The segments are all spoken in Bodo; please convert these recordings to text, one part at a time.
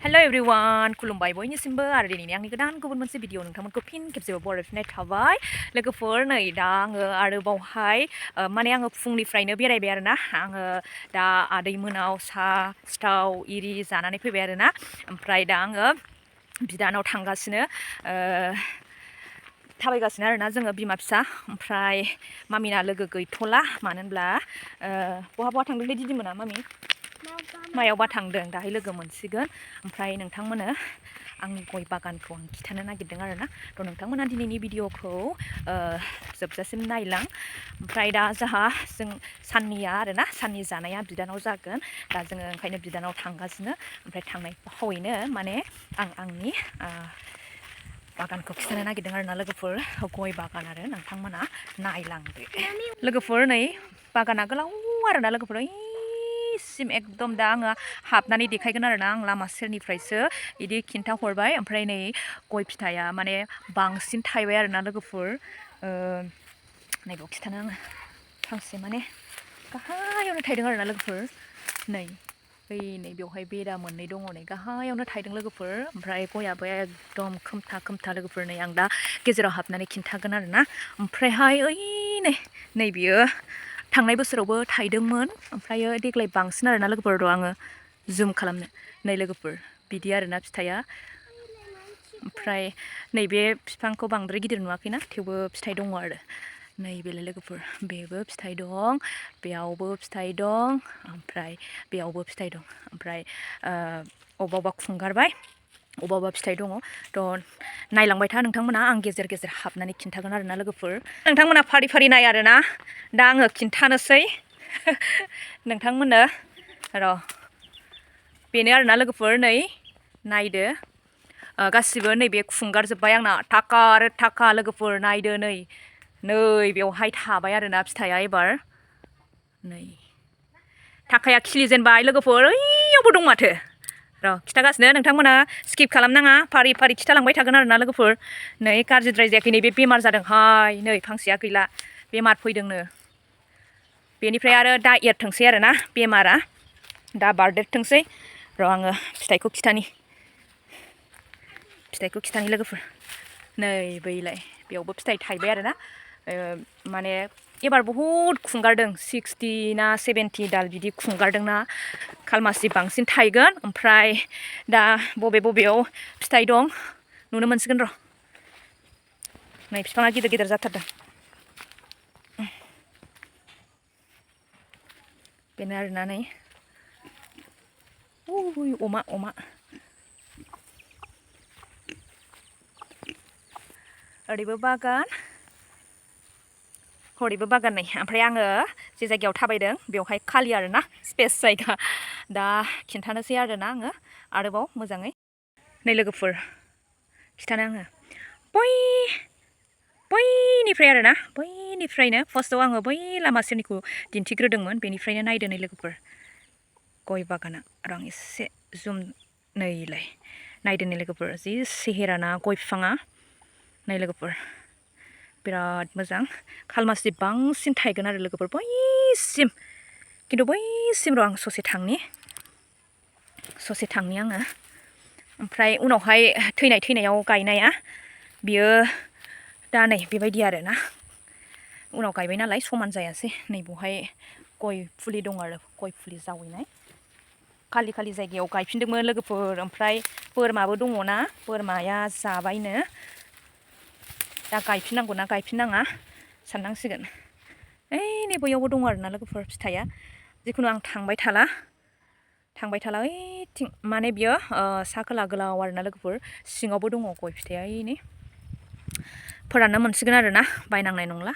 Hello everyone, खुलुमबाय बयनिसिमबो आरो दिनैनि आंनि गोदान गुबुन मोनसे भिडिअ नोंथांमोनखौ फिन खेबसेबाव बरायफिननाय थाबाय लोगोफोर नै दा आङो आरोबावहाय माने आङो फुंनिफ्रायनो बेरायबाय आरोना आङो दा आदैमोनाव साहा सिथाव इरि जानानै फैबाय आरोना ओमफ्राय दा आङो बिदानाव थांगासिनो थाबायगासिनो आरोना जोङो बिमा फिसा ओमफ्राय मामिना लोगो गैथ'ला मानो होनब्ला बहा थांदोंलै दिदिमोना मामि मायावबा थांदों दाहाय लोगो मोनसिगोन ओमफ्राय नोंथांमोननो आंनि गय बागानखौ आं खिथानो नागिरदों आरोना थ' नोंथांमोना दिनैनि भिडिअखौ जोबजासिम नायलां ओमफ्राय दा जोंहा साननिया आरोना साननि जानाया बिदानाव जागोन दा जोङो ओंखायनो बिदानाव थांगासिनो ओमफ्राय थांनाय फावैनो माने आं आंनि बागानखौ खिथानो नागिरदों आरोना लोगोफोर गय बागान आरो नोंथांमोना नायलांदो लोगोफोर नै बागाना गोलाव आरोना लोगोफोर सिम एकदम दा आङो हाबनानै देखायगोन आरोना आं लामा सेरनिफ्रायसो इदि खिन्था हरबाय ओमफ्राय नै गय फिथाइया माने बांसिन थायबाय आरोना लोगोफोर नैबाव खिथानो आङो फांसे माने गाहायावनो थायदों आरोना लोगोफोर नै बेवहाय बेरा मोननै दङ नै गाहायावनो थायदों लोगोफोर ओमफ्राय गयाबो एकदम खोमथा लोगोफोर नै आं दा गेजेराव हाबनानै खिन्थागोन आरोना ओमफ्रायहाय नै बियो थांनाय बोसोरावबो थायदोंमोन ओमफ्रायो देग्लाय बांसिन आरोना लोगोफोर र' आङो जुम खालामनो नै लोगोफोर बिदि आरोना फिथाइया ओमफ्राय नैबे बिफांखौ बांद्राय गिदिर नुवाखैना थेवबो फिथाइ दङ आरो नैबेलाय लोगोफोर बेबो फिथाइ दं बेयावबो फिथाइ दं ओमफ्राय बेयावबो फिथाइ दं ओमफ्राय अबेबा खुंगारबाय अबेबा फिथाइ दङ थ' नायलांबाय था नोंथांमोना आं गेजेर गेजेर हाबनानै खिन्थागोन आरोना लोगोफोर नोंथांमोना फारि फारि नाय आरोना दा आङो खिन्थानोसै नोंथांमोननो र' बेनो आरोना लोगोफोर नै नायदो गासिबो नैबे खुंगारजोब्बाय आंना थाखा आरो थाखा लोगोफोर नायदो नै बेवहाय थाबाय आरोना फिथाइया एबार नै थाखाया खिलिजेनबाय लोगोफोर ओइयावबो दं माथो र' खिथागासिनो नोंथांमोना स्किप खालामनाङा फारि फारि खिथालांबाय थागोन आरोना लोगोफोर नै गाज्रिद्राय जायाखै नै बे बेमार जादोंहाय नै फांसेया गैला बेमार फैदोंनो बेनिफ्राय आरो दा एरथोंसै आरोना बेमारा दा बारदेरथोंसै र' आङो फिथाइखौ खिथानि लोगोफोर नै बैलाय बेयावबो फिथाइ थायबाय आरोना माने एबार बहुद खुंगारदों 60 ना 70 दाल बिदि खुंगारदोंना खालमासि बांसिन थायगोन ओमफ्राय दा बबेयाव फिथाइ दं नुनो मोनसिगोन र' नै बिफाङा गिदिर जाथारदों बेनो आरोना नै अमा ओरैबो बागान हरैबो बागान नै ओमफ्राय आङो जे जायगायाव थाबायदों बेवहाय खालि आरोना स्पेस जायगा दा खिन्थानोसै आरोना आङो आरोबाव मोजाङै नै लोगोफोर खिथानो आङो बैनिफ्राय आरोना बैनिफ्रायनो फार्स्टआव आङो बै लामा सेरनिखौ दिन्थिग्रोदोंमोन बेनिफ्रायनो नायदो नै लोगोफोर गय बागाना आं एसे जुम नैलाय नायदो नै लोगोफोर जि सेहेराना गय बिफाङा नै लोगोफोर बिराद मोजां खालमासि बांसिन थायगोन आरो लोगोफोर बैसिम खिन्थु बैसिम र' आं ससे थांनि आङो ओमफ्राय उनावहाय थैनायाव गायनाया बियो दा नै बेबायदि आरोना उनाव गायबाय नालाय समान जायासै नै बेवहाय गय फुलि दं आरो गय फुलि जावैनाय खालि जायगायाव गायफिनदोंमोन लोगोफोर ओमफ्राय बोरमाबो दङना बोरमाया जाबायनो दा गायफिननांगौ ना गायफिननाङा साननांसिगोन नै बैयावबो दङ आरोना लोगोफोर फिथाइया जिखुनु आं थांबाय थाला ओइथिं माने बियो सा खोला गोलाव आरोना लोगोफोर सिङावबो दङ गय फिथाइया नै फोराननो मोनसिगोन आरोना बायनांनाय नंला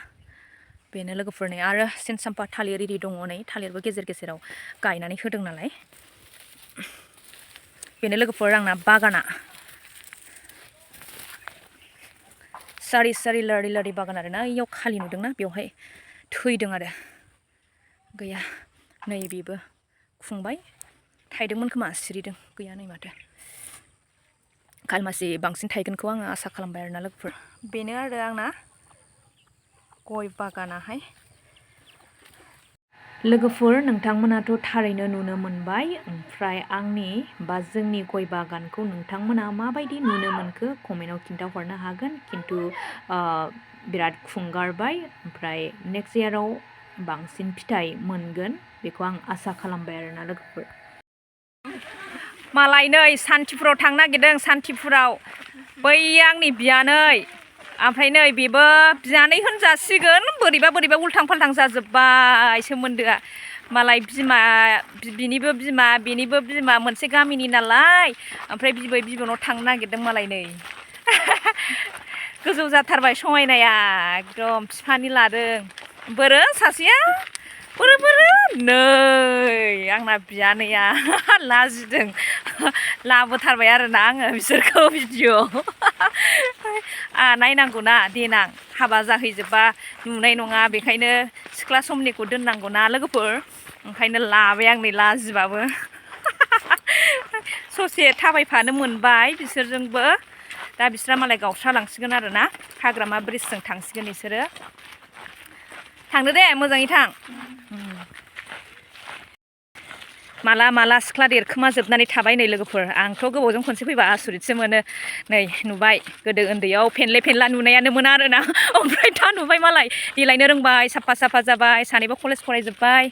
बेनो लोगोफोरनि आरो सिनसाम्पा थालिर इरि दङ नै थालिरबो गेजेराव गायनानै होदों नालाय बेनो लोगोफोर आंना बागाना सारि लारि बागान आरोना इयाव खालि नुदोंना बेवहाय थैदों आरो गैया नै बेबो खुंबाय थायदोंमोन खोमा सिरिदों गैया नै माथो खालमासि बांसिन थायगोनखौ आङो आसा खालामबाय आरोना लोगोफोर बेनो आरो आंना गय बागानाहाय लोगोफोर नोंथांमोनाथ' थारैनो नुनो मोनबाय ओमफ्राय आंनि बा जोंनि गय बागानखौ नोंथांमोना माबायदि नुनो मोनखो कमेन्टआव खिन्थाहरनो हागोन खिन्थु बिराद खुंगारबाय ओमफ्राय नेक्स्ट इयाराव बांसिन फिथाइ मोनगोन बेखौ आं आसा खालामबाय आरोना लोगोफोर मालाय नै सान्थिपुराव थांनो नागिरदों सान्थिपुराव बै आंनि बियानै ओमफ्राय नै बेबो बियानै होनजासिगोन बोरैबा बोरैबा उल्थां फाल्थां जाजोब्बाय सोमोन्दोआ मालाय बिमा बिनिबो बिमा बेनिबो बिमा मोनसे गामिनि नालाय ओमफ्राय बिबै बिबोनाव थांनो नागिरदों मालाय नै गोजौ जाथारबाय समायनाया एकदम बिफानि लादों बोरो सासेया बोरो नै आंना बियानैया लाजिदों लाबोथारबाय आरोना आङो बिसोरखौ भिडिअ नायनांगौना देनां हाबा जाहैजोबबा नुनाय नङा बेखायनो सिख्ला समनिखौ दोननांगौना लोगोफोर ओंखायनो लाबाय आं नै लाजिबाबो ससे थाबायफानो मोनबाय बिसोरजोंबो दा बिस्रा मालाय गावस्रालांसिगोन आरोना हाग्रामा ब्रिजजों थांसिगोन बिसोरो थांदो दे मोजाङै थां माला माला सिख्ला देरखोमा जोबनानै थाबाय नै लोगोफोर आंथ' गोबावजों खनसे फैबा आसुरितसो मोनो नै नुबाय गोदो उन्दैयाव फेनले फेनला नुनायानो मोना आरोना ओमफ्राय दा नुबाय मालाय देलायनो रोंबाय साफा साफा जाबाय सानैबो कलेज फरायजोब्बाय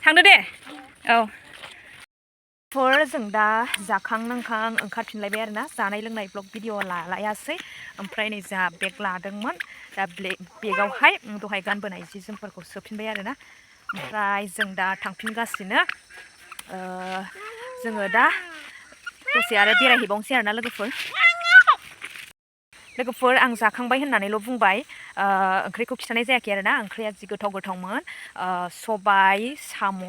थांदो दे औ जों दा जाखां लोंखां ओंखारफिनलायबाय आरोना जानाय लोंनाय ब्लग भिडिअ लायासै ओमफ्राय नै जा बेग लादोंमोन दा बेगावहाय दहाय गानबोनाय जि जोमफोरखौ सोफिनबाय आरोना ओमफ्राय जों दा थांफिनगासिनो जोङो दा दसे आरो बेरायहैबावनोसै आरोना लोगोफोर आं जाखांबाय होननानैल' बुंबाय ओंख्रिखौ खिथानाय जायाखै आरोना ओंख्रिया जि गोथाव गोथावमोन सबाय साम'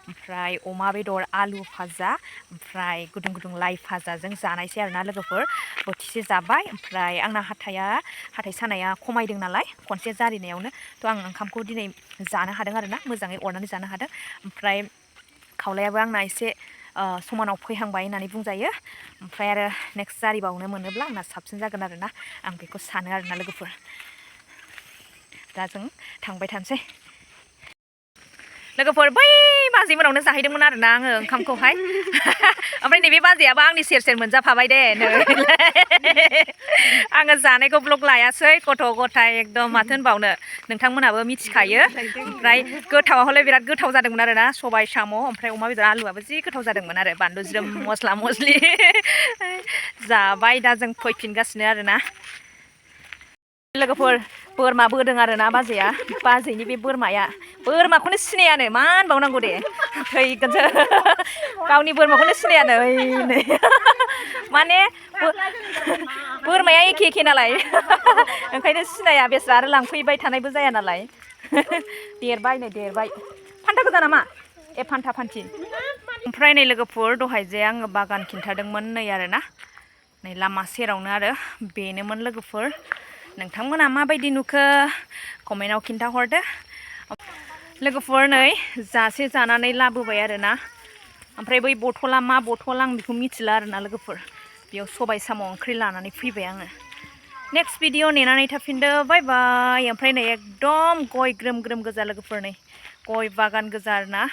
ओमफ्राय अमा बेदर आलु भाजा ओमफ्राय गुदुं गुदुं लाइ भाजाजों जानायसै आरोना लोगोफोर बोथिसे जाबाय ओमफ्राय आंना हाथाइ सानाया खमायदों नालाय खनसे जारिनायावनो थ' आं ओंखामखौ दिनै जानो हादों आरोना मोजाङै अरनानै जानो हादों ओमफ्राय खावलायाबो आंना एसे समानाव फैहांबाय होननानै बुंजायो ओमफ्राय आरो नेक्स्ट जारिबावनो मोनोब्ला आंना साबसिन जागोन आरोना आं बेखौ सानो आरोना लोगोफोर दा जों थांबाय थानोसै लोगोफोर बै बाजैमोनावनो जाहैदोंमोन आरोना आङो ओंखामखौहाय ओमफ्राय नैबे बाजैयाबो आंनि सेर सेर मोनजाफाबाय दे नै आङो जानायखौ ब्लग लायासै गथ' गथाय एकदम माथो होनबावनो नोंथांमोनाबो मिथिखायो ओमफ्राय गोथावा हले बिराद गोथाव जादोंमोन आरोना सबाय साम' ओमफ्राय अमा बेदर आलुआबो जि गोथाव जादोंमोन आरो बानलु ज्रोम मस्ला मस्लि जाबाय दा जों फैफिनगासिनो आरोना लोगोफोर बोरमा बोदों आरोना बाजैनि बे बोरमाखौनो सिनायानो मा होनबावनांगौ दे थैगोनसो गावनि बोरमाखौनो सिनायानो नै माने बोरमाया एखे नालाय ओंखायनो सिनाया बेस्रा आरो लांफैबाय थानायबो जाया नालाय देरबाय फान्था गोजा नामा फान्था फान्थि ओमफ्राय नै लोगोफोर दहाय जे आङो बागान खिन्थादोंमोन नै आरोना नै लामा सेरावनो आरो बेनोमोन लोगोफोर नोंथांमोना माबायदि नुखो कमेन्टआव खिन्थाहरदो लोगोफोर नै जासे जानानै लाबोबाय आरोना ओमफ्राय बै बथला मा बथल आं बेखौ मिथिला आरोना लोगोफोर बेयाव सबाय साम' ओंख्रि लानानै फैबाय आङो नेक्स्ट भिडिअ नेनानै थाफिनदो बाय बाय ओमफ्राय नै एकदम गय ग्रोम ग्रोम गोजा लोगोफोर नै गय बागान गोजा आरोना